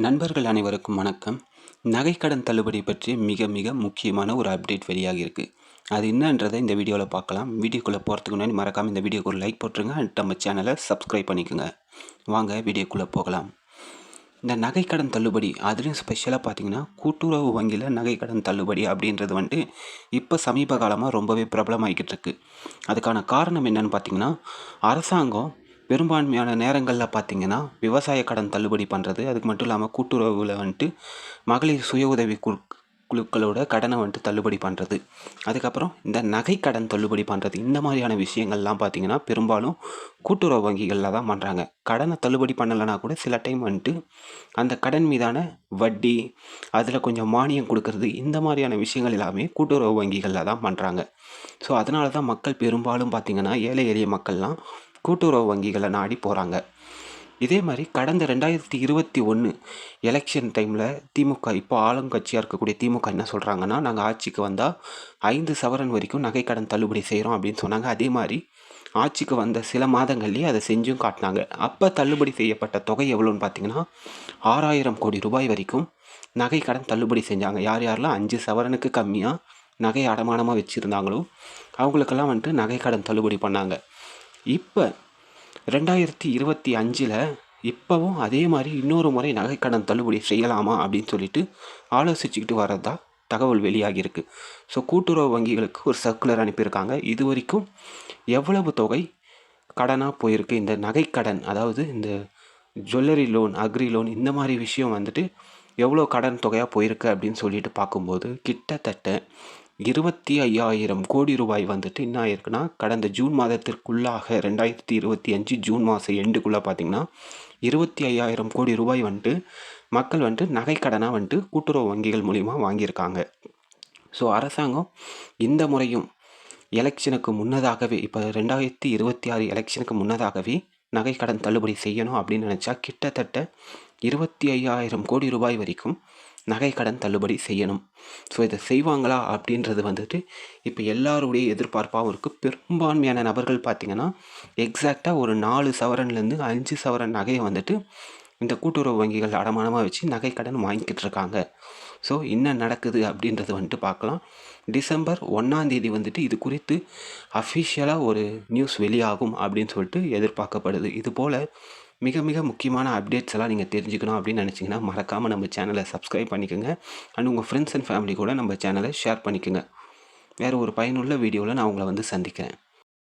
நண்பர்கள் அனைவருக்கும் வணக்கம். நகைக்கடன் தள்ளுபடி பற்றி மிக மிக முக்கியமான ஒரு அப்டேட் வெளியாகியிருக்கு. அது என்னன்றதை இந்த வீடியோவில் பார்க்கலாம். வீடியோக்குள்ளே போகிறதுக்கு முன்னாடி மறக்காமல் இந்த வீடியோக்கு ஒரு லைக் போட்டுருங்க. நம்ம சேனலை சப்ஸ்கிரைப் பண்ணிக்கோங்க. வாங்க வீடியோக்குள்ளே போகலாம். இந்த நகைக்கடன் தள்ளுபடி அதுலேயும் ஸ்பெஷலாக பார்த்தீங்கன்னா கூட்டுறவு வங்கியில் நகைக்கடன் தள்ளுபடி அப்படின்றது இப்போ சமீப காலமாக ரொம்பவே பிரபலமாகிக்கிட்டு இருக்கு. அதுக்கான காரணம் என்னன்னு பார்த்தீங்கன்னா, அரசாங்கம் பெரும்பான்மையான நேரங்களில் பார்த்தீங்கன்னா விவசாய கடன் தள்ளுபடி பண்ணுறது, அதுக்கு மட்டும் இல்லாமல் கூட்டுறவில் மகளிர் சுய உதவி குழுக்களோட கடனை தள்ளுபடி பண்ணுறது, அதுக்கப்புறம் இந்த நகை கடன் தள்ளுபடி பண்ணுறது, இந்த மாதிரியான விஷயங்கள்லாம் பார்த்தீங்கன்னா பெரும்பாலும் கூட்டுறவு வங்கிகளில் தான் பண்ணுறாங்க. கடனை தள்ளுபடி பண்ணலைன்னா கூட சில டைம் அந்த கடன் மீதான வட்டி, அதில் கொஞ்சம் மானியம் கொடுக்கறது, இந்த மாதிரியான விஷயங்கள் எல்லாமே கூட்டுறவு வங்கிகளில் தான் பண்ணுறாங்க. ஸோ அதனால தான் மக்கள் பெரும்பாலும் பார்த்திங்கன்னா ஏழை எளிய மக்கள்லாம் கூட்டுறவு வங்கிகளை நாடி போகிறாங்க. இதே மாதிரி கடந்த 2021 எலெக்ஷன் டைமில் திமுக, இப்போ ஆளுங்கட்சியாக இருக்கக்கூடிய திமுக என்ன சொல்கிறாங்கன்னா, நாங்கள் ஆட்சிக்கு வந்தால் 5 சவரன் வரைக்கும் நகைக்கடன் தள்ளுபடி செய்கிறோம் அப்படின்னு சொன்னாங்க. அதே மாதிரி ஆட்சிக்கு வந்த சில மாதங்கள்லேயே அதை செஞ்சும் காட்டினாங்க. அப்போ தள்ளுபடி செய்யப்பட்ட தொகை எவ்வளோன்னு பார்த்தீங்கன்னா 6000 கோடி ரூபாய் வரைக்கும் நகைக்கடன் தள்ளுபடி செஞ்சாங்க. யார் யாரெல்லாம் 5 சவரனுக்கு கம்மியாக நகை அடமானமாக வச்சுருந்தாங்களோ அவங்களுக்கெல்லாம் நகைக்கடன் தள்ளுபடி பண்ணாங்க. இப்போ 2025 இப்போவும் அதே மாதிரி இன்னொரு முறை நகைக்கடன் தள்ளுபடி செய்யலாமா அப்படின்னு சொல்லிட்டு ஆலோசிச்சுக்கிட்டு வரதா தகவல் வெளியாகியிருக்கு. ஸோ கூட்டுறவு வங்கிகளுக்கு ஒரு சர்க்குலர் அனுப்பியிருக்காங்க. இது வரைக்கும் எவ்வளவு தொகை கடனாக போயிருக்கு இந்த நகைக்கடன், அதாவது இந்த ஜுவல்லரி லோன், அக்ரி லோன், இந்த மாதிரி விஷயம் எவ்வளோ கடன் தொகையாக போயிருக்கு அப்படின்னு சொல்லிட்டு பார்க்கும்போது கிட்டத்தட்ட 25,000 கோடி ரூபாய் என்ன ஆயிருக்குன்னா, கடந்த ஜூன் மாதத்திற்குள்ளாக 2025 ஜூன் மாதம் எண்டுக்குள்ளே பார்த்தீங்கன்னா 25,000 கோடி ரூபாய் மக்கள் நகைக்கடனாக கூட்டுறவு வங்கிகள் மூலிமா வாங்கியிருக்காங்க. ஸோ அரசாங்கம் இந்த முறையும் எலெக்ஷனுக்கு முன்னதாகவே, இப்போ 2026 எலெக்ஷனுக்கு முன்னதாகவே நகைக்கடன் தள்ளுபடி செய்யணும் அப்படின்னு நினச்சா கிட்டத்தட்ட 25,000 கோடி ரூபாய் வரைக்கும் நகைக்கடன் தள்ளுபடி செய்யணும். ஸோ இதை செய்வாங்களா அப்படின்றது இப்போ எல்லாருடைய எதிர்பார்ப்பாகவும் இருக்குது. பெரும்பான்மையான நபர்கள் பார்த்திங்கன்னா எக்ஸாக்டாக ஒரு 4 சவரன்லேருந்து 5 சவரன் நகையை இந்த கூட்டுறவு வங்கிகள் அடமானமாக வச்சு நகைக்கடன் வாங்கிக்கிட்டு இருக்காங்க. ஸோ என்ன நடக்குது அப்படின்றது பார்க்கலாம். டிசம்பர் 1ஆம் தேதி இது குறித்து அஃபிஷியலாக ஒரு நியூஸ் வெளியாகும் அப்படின்னு சொல்லிட்டு எதிர்பார்க்கப்படுது. இதுபோல் மிக மிக முக்கியமான அப்டேட்ஸ் எல்லாம் நீங்கள் தெரிஞ்சுக்கணும் அப்படின்னு நினச்சிங்கன்னா மறக்காமல் நம்ம சேனலை சப்ஸ்கிரைப் பண்ணிக்கோங்க. அண்ட் உங்கள் ஃப்ரெண்ட்ஸ் அண்ட் ஃபேமிலி கூட நம்ம சேனலை ஷேர் பண்ணிக்கோங்க. வேறு ஒரு பயனுள்ள வீடியோவில் நான் உங்களை சந்திக்கிறேன்.